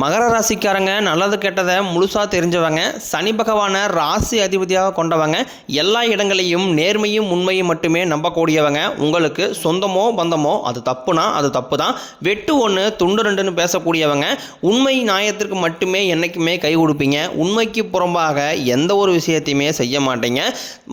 மகர ராசிக்காரங்க நல்லது கெட்டதை முழுசாக தெரிஞ்சவங்க, சனி பகவானை ராசி அதிபதியாக கொண்டவங்க, எல்லா இடங்களையும் நேர்மையும் உண்மையும் மட்டுமே நம்பக்கூடியவங்க. உங்களுக்கு சொந்தமோ பந்தமோ அது தப்புனா அது தப்பு தான், வெட்டு ஒன்று துண்டு ரெண்டுன்னு பேசக்கூடியவங்க. உண்மை நியாயத்திற்கு மட்டுமே என்றைக்குமே கை கொடுப்பீங்க. உண்மைக்கு புறம்பாக எந்த ஒரு விஷயத்தையுமே செய்ய மாட்டீங்க.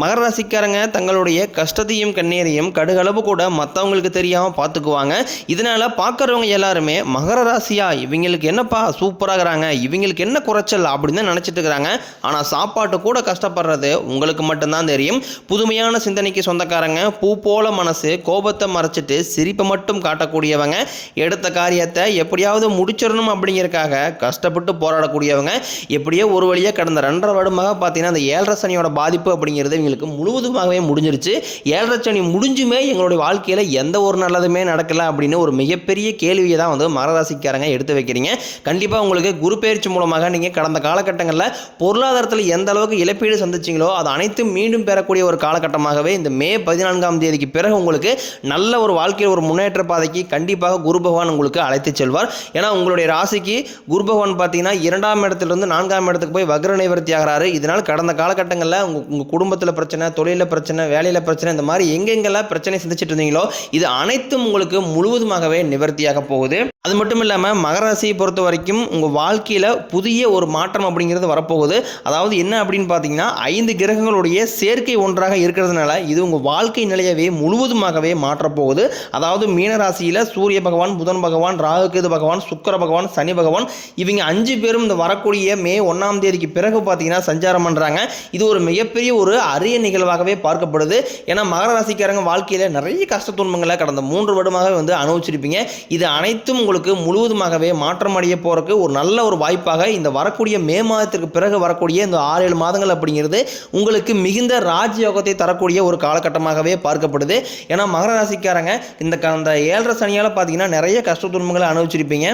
மகர ராசிக்காரங்க தங்களுடைய கஷ்டத்தையும் கண்ணீரையும் கடுகளவு கூட மற்றவங்களுக்கு தெரியாமல் பார்த்துக்குவாங்க. இதனால் பார்க்குறவங்க எல்லாருமே மகர ராசியா இவங்களுக்கு என்னப்பா சூப்பராகிறாங்க, இவங்களுக்கு என்ன குறைச்சல் அப்படின்னு தான் நினச்சிட்டு இருக்கிறாங்க. ஆனால் சாப்பாட்டு கூட கஷ்டப்படுறது உங்களுக்கு மட்டும்தான் தெரியும். புதுமையான சிந்தனைக்கு சொந்தக்காரங்க, பூ போல மனசு, கோபத்தை மறைச்சிட்டு சிரிப்பை மட்டும் காட்டக்கூடியவங்க, எடுத்த காரியத்தை எப்படியாவது முடிச்சிடணும் அப்படிங்கிறதுக்காக கஷ்டப்பட்டு போராடக்கூடியவங்க. எப்படியோ ஒரு வழியாக கடந்த 2.5 வருடமாக பார்த்தீங்கன்னா அந்த 7.5 சனியோட பாதிப்பு அப்படிங்கிறது எங்களுக்கு முழுவதுமாகவே முடிஞ்சிருச்சு. 7.5 சனி முடிஞ்சுமே எங்களுடைய வாழ்க்கையில் எந்த ஒரு நல்லதுமே நடக்கல அப்படின்னு ஒரு மிகப்பெரிய கேள்வியை தான் வந்து மகராசிக்காரங்க எடுத்து வைக்கிறீங்க. கண்டிப்பாக உங்களுக்கு குரு பெயர்ச்சி மூலமாக நீங்கள் கடந்த காலகட்டங்களில் பொருளாதாரத்தில் எந்த அளவுக்கு இழப்பீடு சந்திச்சிங்களோ அது அனைத்தும் மீண்டும் பெறக்கூடிய ஒரு காலகட்டமாகவே இந்த மே 14ஆம் தேதிக்கு பிறகு உங்களுக்கு நல்ல ஒரு வாழ்க்கையில் ஒரு முன்னேற்ற பாதைக்கு கண்டிப்பாக குரு பகவான் உங்களுக்கு அழைத்து செல்வார். ஏன்னா உங்களுடைய ராசிக்கு குரு பகவான் பார்த்தீங்கன்னா 2ஆம் இடத்திலிருந்து 4ஆம் இடத்துக்கு போய் வக்ர நிவர்த்தி ஆகிறாரு. இதனால் கடந்த காலகட்டங்களில் உங்கள் குடும்பத்தில் பிரச்சனை, தொழிலில் பிரச்சனை, வேலையில் பிரச்சனை, இந்த மாதிரி எங்கெங்கெல்லாம் பிரச்சனை சந்திச்சுட்டு இருந்தீங்களோ இது அனைத்தும் உங்களுக்கு முழுவதுமாகவே நிவர்த்தியாக போகுது. அது மட்டும் இல்லாமல் மகர ராசியை பொறுத்த வரைக்கும் உங்கள் வாழ்க்கையில் புதிய ஒரு மாற்றம் அப்படிங்கிறது வரப்போகுது. அதாவது என்ன அப்படின்னு பார்த்தீங்கன்னா 5 கிரகங்களுடைய சேர்க்கை ஒன்றாக இருக்கிறதுனால இது உங்கள் வாழ்க்கை நிலையவே முழுவதுமாகவே மாற்றப்போகுது. அதாவது மீன ராசியில் சூரிய பகவான், புதன் பகவான், ராகு கேது பகவான், சுக்கிர பகவான், சனி பகவான் இவங்க 5 பேரும் இந்த வரக்கூடிய மே 1ஆம் தேதிக்கு பிறகு பார்த்தீங்கன்னா சஞ்சாரம் பண்ணுறாங்க. இது ஒரு மிகப்பெரிய ஒரு அரிய நிகழ்வாகவே பார்க்கப்படுது. ஏன்னா மகர ராசிக்காரங்க வாழ்க்கையில் நிறைய கஷ்ட துன்பங்களை கடந்த 3 வருடமாகவே வந்து அனுபவிச்சிருப்பீங்க. இது அனைத்தும் உங்களுக்கு முழுவதுமாகவே மாற்றம் அடைய போறதுக்கு ஒரு நல்ல ஒரு வாய்ப்பாக இந்த வரக்கூடிய மே மாதத்திற்கு பிறகு வரக்கூடிய இந்த 6-7 மாதங்கள் அப்படிங்கிறது உங்களுக்கு மிகுந்த ராஜயோகத்தை தரக்கூடிய ஒரு காலகட்டமாகவே பார்க்கப்படுது. ஏன்னா மகர ராசிக்காரங்க இந்த 7.5 சனியால் பார்த்தீங்கன்னா நிறைய கஷ்ட துன்பங்களை அனுபவிச்சிருப்பீங்க.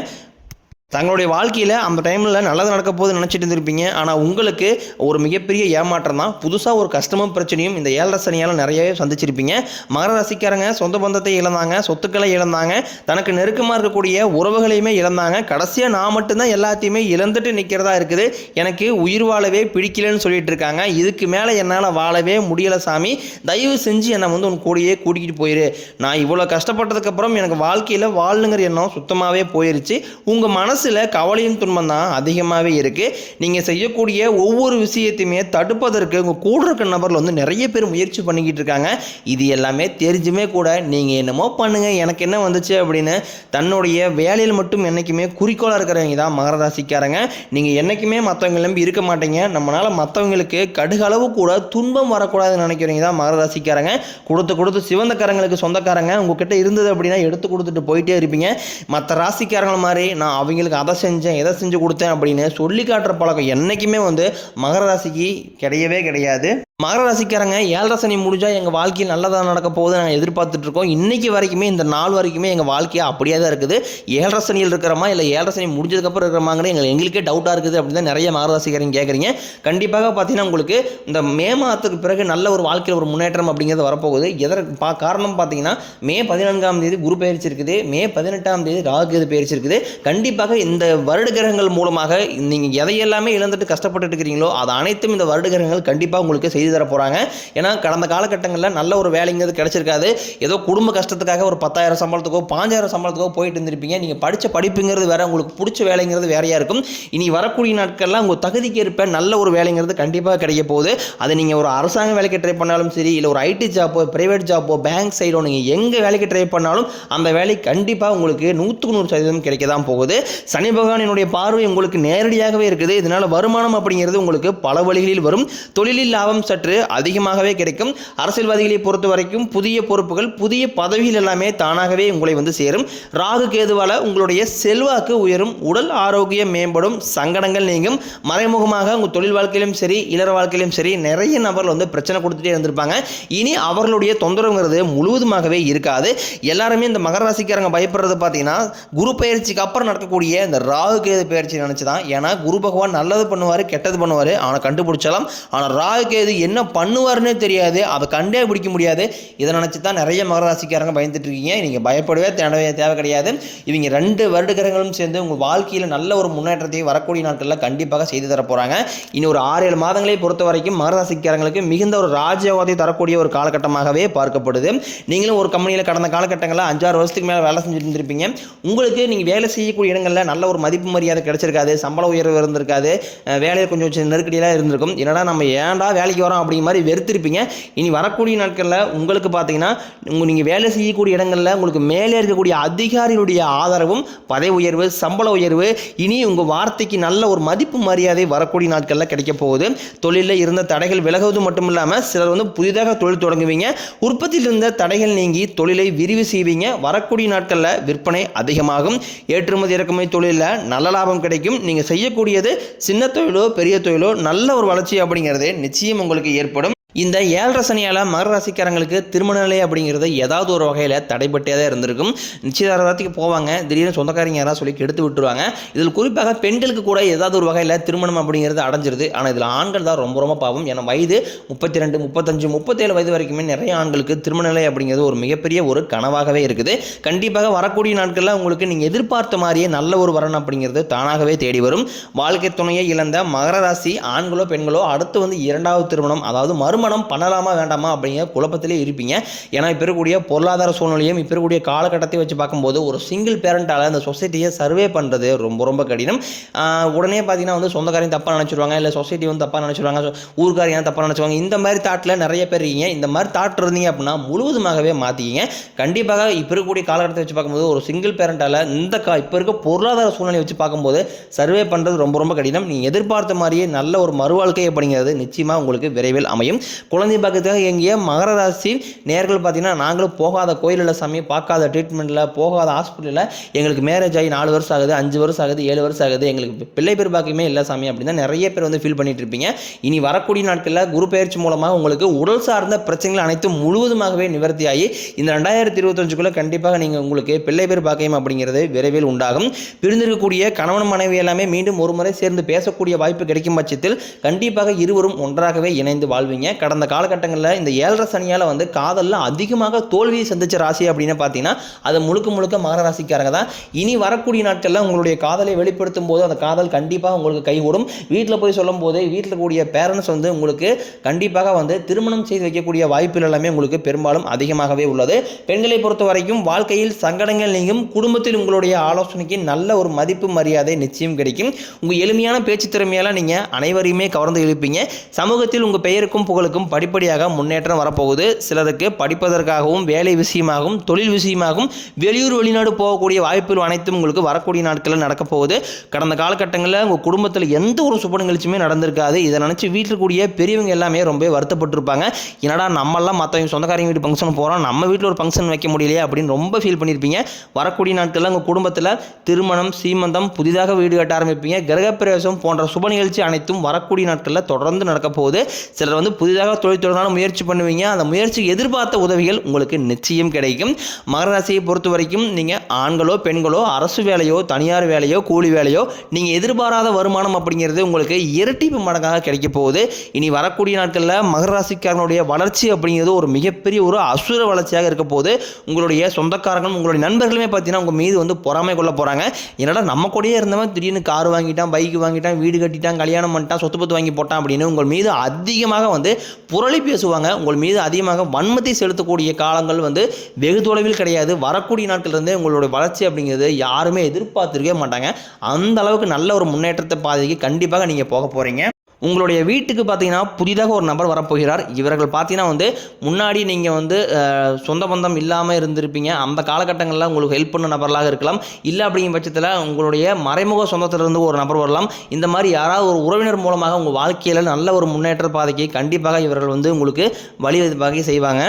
தங்களுடைய வாழ்க்கையில் அந்த டைமில் நல்லது நடக்க போது நினச்சிட்டு இருந்திருப்பீங்க. ஆனால் உங்களுக்கு ஒரு மிகப்பெரிய ஏமாற்றம் தான். புதுசாக ஒரு கஷ்டமும் பிரச்சனையும் இந்த 7.5 சனியால் நிறையவே சந்திச்சிருப்பீங்க. மகர ராசிக்காரங்க சொந்த பந்தத்தை இழந்தாங்க, சொத்துக்களை இழந்தாங்க, தனக்கு நெருக்கமாக இருக்கக்கூடிய உறவுகளையுமே இழந்தாங்க. கடைசியாக நான் மட்டும்தான் எல்லாத்தையுமே இழந்துட்டு நிற்கிறதா இருக்குது, எனக்கு உயிர் வாழவே பிடிக்கலன்னு சொல்லிட்டு இருக்காங்க. இதுக்கு மேலே என்னால் வாழவே முடியலை சாமி, தயவு செஞ்சு என்னை வந்து உன் கூடயே கூட்டிகிட்டு போயிரு. நான் இவ்வளோ கஷ்டப்பட்டதுக்கப்புறம் எனக்கு வாழ்க்கையில் வாழணுங்கிற எண்ணம் சுத்தமாகவே போயிருச்சு. உங்கள் மனசில் கவலையும் துன்பம் தான் அதிகமாகவே இருக்குது. நீங்கள் செய்யக்கூடிய ஒவ்வொரு விஷயத்தையுமே தடுப்பதற்கு உங்கள் கூட இருக்கிற நபரில் வந்து நிறைய பேர் முயற்சி பண்ணிக்கிட்டு இருக்காங்க. இது எல்லாமே தெரிஞ்சுமே கூட நீங்கள் என்னமோ பண்ணுங்கள் எனக்கு என்ன வந்துச்சு அப்படின்னு தன்னுடைய வேலையில் மட்டும் என்றைக்குமே குறிக்கோளாக இருக்கிறவங்க தான் மகர ராசிக்காரங்க. நீங்கள் என்றைக்குமே மற்றவங்க நம்பி இருக்க மாட்டீங்க. நம்மளால் மற்றவங்களுக்கு கடுகளவு கூட துன்பம் வரக்கூடாதுன்னு நினைக்கிறவங்க தான் மகர ராசிக்காரங்க. கொடுத்து சிவந்த காரங்களுக்கு சொந்தக்காரங்க உங்ககிட்ட இருந்தது அப்படின்னா எடுத்து கொடுத்துட்டு போயிட்டே இருப்பீங்க. மற்ற ராசிக்காரங்களை மாதிரி நான் அவங்களுக்கு அதை செஞ்சேன் எதை செஞ்சு கொடுத்தேன் அப்படின்னு சொல்லி காட்டுற பழக்கம் என்றைக்குமே வந்து மகர ராசிக்கு கிடையவே கிடையாது. மகர ராசிக்காரங்க 7.5 சனி முடிஞ்சால் எங்கள் வாழ்க்கையில் நல்லதாக நடக்க போகுது நாங்கள் எதிர்பார்த்துட்ருக்கோம். இன்றைக்கி வரைக்குமே இந்த நாள் வரைக்குமே எங்கள் வாழ்க்கையாக அப்படியே தான் இருக்குது. 7.5 சனியில் இருக்கிறோமா இல்லை 7.5 சனி முடிஞ்சதுக்கப்புறம் இருக்கிறோமாங்கிற எங்களுக்கே டவுட்டாக இருக்குது அப்படின்னு தான் நிறைய மகர ராசிக்காரங்க கேட்குறீங்க. கண்டிப்பாக பார்த்தீங்கன்னா உங்களுக்கு இந்த மே மாதத்துக்கு பிறகு நல்ல ஒரு வாழ்க்கையில் ஒரு முன்னேற்றம் அப்படிங்கிறது வரப்போகுது. காரணம் பார்த்தீங்கன்னா மே 14ஆம் தேதி குரு பயிற்சி இருக்குது, மே 18ஆம் தேதி ராகு கேது பயிற்சி இருக்குது. கண்டிப்பாக இந்த வருட கிரகங்கள் மூலமாக நீங்கள் எதையெல்லாமே இழந்துட்டு கஷ்டப்பட்டு இருக்கிறீங்களோ அது அனைத்தும் இந்த வருட கிரகங்கள் கண்டிப்பாக உங்களுக்கு செய்து தர போகிறாங்க. ஏன்னா கடந்த காலகட்டங்களில் நல்ல ஒரு வேலைங்கிறது கிடைச்சிருக்காது. ஏதோ குடும்ப கஷ்டத்துக்காக ஒரு 10,000 சம்பளத்துக்கோ 5,000 சம்பளத்துக்கோ போயிட்டு இருந்திருப்பீங்க. நீங்கள் படித்த படிப்புங்கிறது வேற, உங்களுக்கு பிடிச்ச வேலைங்கிறது வேறையாக இருக்கும். இனி வரக்கூடிய நாட்கள்லாம் உங்கள் தகுதிக்கு ஏற்ப நல்ல ஒரு வேலைங்கிறது கண்டிப்பாக கிடைக்க போகுது. அது நீங்கள் ஒரு அரசாங்க வேலைக்கு ட்ரை பண்ணாலும் சரி, இல்லை ஒரு ஐடி ஜாப்போ, பிரைவேட் ஜாப்போ, பேங்க் சைடோ, நீங்கள் எங்கே வேலைக்கு ட்ரை பண்ணாலும் அந்த வேலை கண்டிப்பாக உங்களுக்கு 100% கிடைக்க தான் போகுது. சனி பகவானினுடைய பார்வை உங்களுக்கு நேரடியாகவே இருக்குது. இதனால் வருமானம் அப்படிங்கிறது உங்களுக்கு பல வழிகளில் வரும். தொழிலில் லாபம் சற்று அதிகமாகவே கிடைக்கும். அரசியல்வாதிகளை பொறுத்த வரைக்கும் புதிய பொறுப்புகள், புதிய பதவிகள் எல்லாமே தானாகவே உங்களை வந்து சேரும். ராகு கேதுவால உங்களுடைய செல்வாக்கு உயரும், உடல் ஆரோக்கியம் மேம்படும், சங்கடங்கள் நீங்கும். மறைமுகமாக உங்கள் தொழில் வாழ்க்கையிலும் சரி, இளர வாழ்க்கையிலும் சரி நிறைய நபர்கள் வந்து பிரச்சனை கொடுத்துட்டே இருந்திருப்பாங்க. இனி அவர்களுடைய தொந்தரவுங்கிறது முழுவதுமாகவே இருக்காது. எல்லாருமே இந்த மகர ராசிக்காரங்க பயப்படுறது பார்த்தீங்கன்னா குரு பயிற்சிக்கு அப்புறம் நடக்கக்கூடிய வரக்கூடிய இந்த ராகு கேது பயிற்சி நினச்சி தான். ஏன்னா குரு பகவான் நல்லது பண்ணுவார், கெட்டது பண்ணுவார், அவனை கண்டுபிடிச்சலாம். ஆனால் ராகு கேது என்ன பண்ணுவார்னே தெரியாது, அதை கண்டே பிடிக்க முடியாது. இதை நினச்சி தான் நிறைய மகர ராசிக்காரங்க பயந்துட்டு இருக்கீங்க. நீங்கள் பயப்படவே தேவை கிடையாது. இவங்க 2 வருடகிரகங்களும் சேர்ந்து உங்கள் வாழ்க்கையில் நல்ல ஒரு முன்னேற்றத்தை வரக்கூடிய நாட்களில் கண்டிப்பாக செய்து தர போகிறாங்க. இனி ஒரு 6-7 மாதங்களை பொறுத்த வரைக்கும் மகர ராசிக்காரங்களுக்கு மிகுந்த ஒரு ராஜயோகத்தை தரக்கூடிய ஒரு காலகட்டமாகவே பார்க்கப்படுது. நீங்களும் ஒரு கம்பெனியில் கடந்த காலகட்டங்களில் 5-6 வருஷத்துக்கு மேலே வேலை செஞ்சுட்டு இருந்திருப்பீங்க. உங்களுக்கு நீங்கள் வேலை செய்யக்கூடிய இடங்களில் நல்ல ஒரு மதிப்பு மரியாதை கிடைச்சிருக்காது, சம்பள உயர்வு இருந்திருக்காது, வேலையில் கொஞ்சம் நெருக்கடியாக இருந்திருக்கும். என்னடா நம்ம ஏன்டா வேலைக்கு வரோம் அப்படிங்கிற மாதிரி வெறுத்திருப்பீங்க. இனி வரக்கூடிய நாட்களில் உங்களுக்கு பார்த்தீங்கன்னா நீங்கள் வேலை செய்யக்கூடிய இடங்களில் உங்களுக்கு மேலே இருக்கக்கூடிய அதிகாரிகளுடைய ஆதரவும், பதவி உயர்வு, சம்பள உயர்வு, இனி உங்கள் வார்த்தைக்கு நல்ல ஒரு மதிப்பு மரியாதை வரக்கூடிய நாட்களில் கிடைக்க போகுது. தொழிலில் இருந்த தடைகள் விலகுவது மட்டும் இல்லாமல் சிலர் புதிதாக தொழில் தொடங்குவீங்க. உற்பத்தியில் இருந்த தடைகள் நீங்கி தொழிலை விரிவு செய்வீங்க. வரக்கூடிய நாட்களில் விற்பனை அதிகமாகும். ஏற்றுமதி இறக்குமதி தொழிலில் நல்ல லாபம் கிடைக்கும். நீங்கள் செய்யக்கூடியது சின்ன தொழிலோ பெரிய தொழிலோ நல்ல ஒரு வளர்ச்சி அப்படிங்கிறது நிச்சயம் உங்களுக்கு ஏற்படும். இந்த 7.5 சனியால் மகர ராசிக்காரங்களுக்கு திருமண நிலை அப்படிங்கிறது ஏதாவது ஒரு வகையில் தடைப்பட்டே தான் இருந்திருக்கும். நிச்சயதார்த்தத்துக்கு போவாங்க, திடீர்னு சொந்தக்காரங்க யாராவது சொல்லி கெடுத்து விட்டுருவாங்க. இதில் குறிப்பாக பெண்களுக்கு கூட ஏதாவது ஒரு வகையில் திருமணம் அப்படிங்கிறது அடைஞ்சிருது. ஆனால் இதில் ஆண்கள் தான் ரொம்ப பாவம். ஏன்னா வயது 32, 35, 37 வயது வரைக்குமே நிறைய ஆண்களுக்கு திருமண நிலை அப்படிங்கிறது ஒரு மிகப்பெரிய ஒரு கனவாகவே இருக்குது. கண்டிப்பாக வரக்கூடிய நாட்களில் உங்களுக்கு நீங்கள் எதிர்பார்த்த மாதிரியே நல்ல ஒரு வரன் அப்படிங்கிறது தானாகவே தேடி வரும். வாழ்க்கை துணையை இழந்த மகர ராசி ஆண்களோ பெண்களோ அடுத்து 2வது திருமணம், அதாவது மறுமணம் பண்ணலாமா வேண்டாமா அப்படிங்கிற குழப்பத்திலே இருப்பீங்க. ஏன்னா இப்போ இருக்கக்கூடிய பொருளாதார சூழ்நிலையும் இப்போ இருக்கக்கூடிய காலகட்டத்தை வச்சு பார்க்கும்போது ஒரு சிங்கிள் பேரண்டால் அந்த சொசைட்டியை சர்வே பண்ணுறது ரொம்ப கடினம். உடனே பார்த்தீங்கன்னா சொந்தக்காரையும் தப்பாக நினச்சிடுவாங்க, இல்லை சொசைட்டி தப்பாக நினச்சிடுவாங்க, ஊருக்காரையும் தப்பாக நினச்சிடுவாங்க. இந்த மாதிரி தாட்டில் நிறைய பேர் இருக்கீங்க. இந்த மாதிரி தாட் இருந்தீங்க அப்படின்னா முழுவதுமாகவே மாற்றிக்கிங்க. கண்டிப்பாக இப்போ இருக்கக்கூடிய காலகட்டத்தை வச்சு பார்க்கும்போது ஒரு சிங்கிள் பேரண்டால் இப்போ இருக்க பொருளாதார சூழ்நிலையை வச்சு பார்க்கும்போது சர்வே பண்ணுறது ரொம்ப கடினம். நீங்கள் எதிர்பார்த்த மாதிரியே நல்ல ஒரு மறுவாழ்க்கை அப்படிங்கிறது நிச்சயமாக உங்களுக்கு விரைவில் அமையும். குழந்தை பார்க்கறதுக்காக எங்கேயே மகர ராசி நேர்கள் பார்த்தீங்கன்னா நாங்களும் போகாத கோயிலில் சாமி, பார்க்காத ட்ரீட்மெண்ட்டில், போகாத ஹாஸ்பிட்டலில் எங்களுக்கு மேரேஜ் ஆகி 4 வருஷம் ஆகுது, 5 வருஷம் ஆகுது, 7 வருஷம் ஆகுது, எங்களுக்கு பிள்ளை பேர் பாக்கியமே இல்லை சாமி அப்படின்னு தான் நிறைய பேர் ஃபீல் பண்ணிட்டு இருப்பீங்க. இனி வரக்கூடிய நாட்களில் குரு பயிற்சி மூலமாக உங்களுக்கு உடல் சார்ந்த பிரச்சனைகள் அனைத்தும் முழுவதுமாகவே நிவர்த்தியாகி இந்த 2025க்குள்ளே கண்டிப்பாக நீங்கள் உங்களுக்கு பிள்ளை பேர் பாக்கியம் அப்படிங்கிறது விரைவில் உண்டாகும். பிரிந்திருக்கக்கூடிய கணவன் மனைவி எல்லாமே மீண்டும் ஒரு முறை சேர்ந்து பேசக்கூடிய வாய்ப்பு கிடைக்கும் பட்சத்தில் கண்டிப்பாக இருவரும் ஒன்றாகவே இணைந்து வாழ்வீங்க. கடந்த காலகட்டங்களில் இந்த 7.5 சனியால் காதலில் அதிகமாக தோல்வியை சந்திச்ச ராசி அப்படின்னு பார்த்தீங்கன்னா அது முழுக்க மகர ராசிக்காரங்க தான். இனி வரக்கூடிய நாட்களில் உங்களுடைய காதலை வெளிப்படுத்தும் போது அந்த காதல் கண்டிப்பாக உங்களுக்கு கைகூடும். வீட்டில் போய் சொல்லும் போது வீட்டில் கூடிய பேரண்ட்ஸ் உங்களுக்கு கண்டிப்பாக திருமணம் செய்து வைக்கக்கூடிய வாய்ப்புகள் எல்லாமே உங்களுக்கு பெரும்பாலும் அதிகமாகவே உள்ளது. பெண்களை பொறுத்த வரைக்கும் வாழ்க்கையில் சங்கடங்கள் நீங்கும். குடும்பத்தில் உங்களுடைய ஆலோசனைக்கு நல்ல ஒரு மதிப்பு மரியாதை நிச்சயம் கிடைக்கும். உங்கள் எளிமையான பேச்சு திறமையால் நீங்கள் அனைவரையுமே கவர்ந்து இழுப்பீங்க. சமூகத்தில் உங்கள் பெயருக்கும் புகழுக்கும் படிப்படியாக முன்னேற்றம் வரப்போகுது. சிலருக்கு படிப்பதற்காகவும் வேலை விஷயமாகவும் தொழில் விஷயமாகவும் வெளியூர் வெளிநாடு போகக்கூடிய வாய்ப்புகள் அனைத்தும் உங்களுக்கு வரக்கூடிய நாட்களில் நடக்க போகுது. கடந்த காலகட்டங்களில் உங்கள் குடும்பத்தில் எந்த ஒரு சுப நிகழ்ச்சியுமே நடந்திருக்காது. இதை நினச்சி வீட்டில் கூடிய பெரியவங்க எல்லாமே ரொம்ப வருத்தப்பட்டிருப்பாங்க. என்னடா நம்மெல்லாம் மற்றவங்க சொந்தக்காரங்க வீட்டு ஃபங்க்ஷன் போகிறோம், நம்ம வீட்டில் ஒரு ஃபங்க்ஷன் வைக்க முடியலையே அப்படின்னு ரொம்ப ஃபீல் பண்ணியிருப்பீங்க. வரக்கூடிய நாட்களில் உங்கள் குடும்பத்தில் திருமணம், சீமந்தம், புதிதாக வீடு கட்ட ஆரம்பிப்பீங்க. கிரகப்பிரவேசம் போன்ற சுப நிகழ்ச்சி அனைத்தும் வரக்கூடிய நாட்களில் தொடர்ந்து நடக்க போகுது. சிலர் புதிதாக தொழில் தொடர்ந்தாலும் முயற்சி பண்ணுவீங்க. அந்த முயற்சி எதிர்பார்த்த உதவிகள் உங்களுக்கு நிச்சயம் கிடைக்கும். மகர ராசியை பொறுத்த வரைக்கும் நீங்கள் ஆண்களோ பெண்களோ அரசு வேலையோ தனியார் வேலையோ கூலி வேலையோ நீங்கள் எதிர்பாராத வருமானம் அப்படிங்கிறது உங்களுக்கு இரட்டிப்பு மடங்காக கிடைக்க போகுது. இனி வரக்கூடிய நாட்களில் மகர ராசிக்காரனுடைய வளர்ச்சி அப்படிங்கிறது ஒரு மிகப்பெரிய ஒரு அசுர வளர்ச்சியாக இருக்க போகுது. உங்களுடைய சொந்தக்காரங்களும் உங்களுடைய நண்பர்களுமே பார்த்தீங்கன்னா உங்கள் மீது பொறாமை கொள்ள போகிறாங்க. என்னடா நம்ம கூடயே இருந்தவன் திடீர்னு கார் வாங்கிட்டான், பைக் வாங்கிட்டான், வீடு கட்டிட்டான், கல்யாணம் பண்ணிட்டான், சொத்து பத்து வாங்கி போட்டான் அப்படின்னு உங்கள் மீது அதிகமாக புரளி பேசுவாங்க. உங்கள் மீது அதிகமாக வன்மத்தை செலுத்தக்கூடிய காலங்கள் வெகு தொலைவில் கிடையாது. வரக்கூடிய நாட்கள் இருந்து உங்களுடைய வளர்ச்சி அப்படிங்கிறது யாருமே எதிர்பார்த்திருக்கவே மாட்டாங்க. அந்த அளவுக்கு நல்ல ஒரு முன்னேற்றத்தை பாதைக்கு கண்டிப்பாக நீங்கள் போக போகிறீங்க. உங்களுடைய வீட்டுக்கு பார்த்தீங்கன்னா புதிதாக ஒரு நபர் வரப்போகிறார். இவர்கள் பார்த்தீங்கன்னா முன்னாடி நீங்கள் சொந்த பந்தம் இல்லாமல் இருந்திருப்பீங்க. அந்த காலகட்டங்களில் உங்களுக்கு ஹெல்ப் பண்ண நபர்களாக இருக்கலாம். இல்லை அப்படிங்கிற பட்சத்தில் உங்களுடைய மறைமுக சொந்தத்திலிருந்து ஒரு நபர் வரலாம். இந்த மாதிரி யாராவது ஒரு உறவினர் மூலமாக உங்கள் வாழ்க்கையில் நல்ல ஒரு முன்னேற்ற பாதைக்கு கண்டிப்பாக இவர்கள் உங்களுக்கு வழி செய்வாங்க.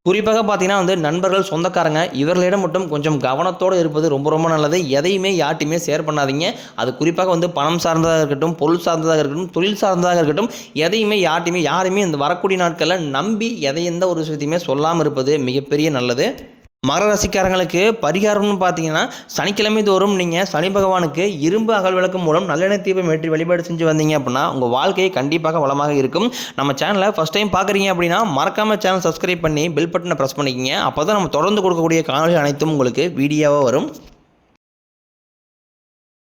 குறிப்பாக பார்த்தீங்கன்னா நண்பர்கள், சொந்தக்காரங்க இவர்களிடம் மட்டும் கொஞ்சம் கவனத்தோடு இருப்பது ரொம்ப நல்லது. எதையுமே யார்ட்டையுமே ஷேர் பண்ணாதீங்க. அது குறிப்பாக பணம் சார்ந்ததாக இருக்கட்டும், பொருள் சார்ந்ததாக இருக்கட்டும், தொழில் சார்ந்ததாக இருக்கட்டும், எதையுமே யாருமே இந்த வரக்கூடிய நாட்களில் நம்பி எந்த ஒரு விஷயத்தையுமே சொல்லாமல் இருப்பது மிகப்பெரிய நல்லது. மகர ராசிக்காரங்களுக்கு பரிகாரம்னு பார்த்தீங்கன்னா சனிக்கிழமை தோறும் நீங்கள் சனி பகவானுக்கு இரும்பு அகல் விளக்கு மூலம் நல்லெண்ணெய் தீபம் ஏற்றி வழிபாடு செஞ்சு வந்தீங்க அப்படின்னா உங்கள் வாழ்க்கையை கண்டிப்பாக வளமாக இருக்கும். நம்ம சேனலை ஃபஸ்ட் டைம் பார்க்குறீங்க அப்படின்னா மறக்காமல் சேனல் சப்ஸ்கிரைப் பண்ணி பெல் பட்டனை ப்ரெஸ் பண்ணிக்கிங்க. அப்போ தான் நம்ம தொடர்ந்து கொடுக்கக்கூடிய காணொலி அனைத்தும் உங்களுக்கு வீடியோவாக வரும்.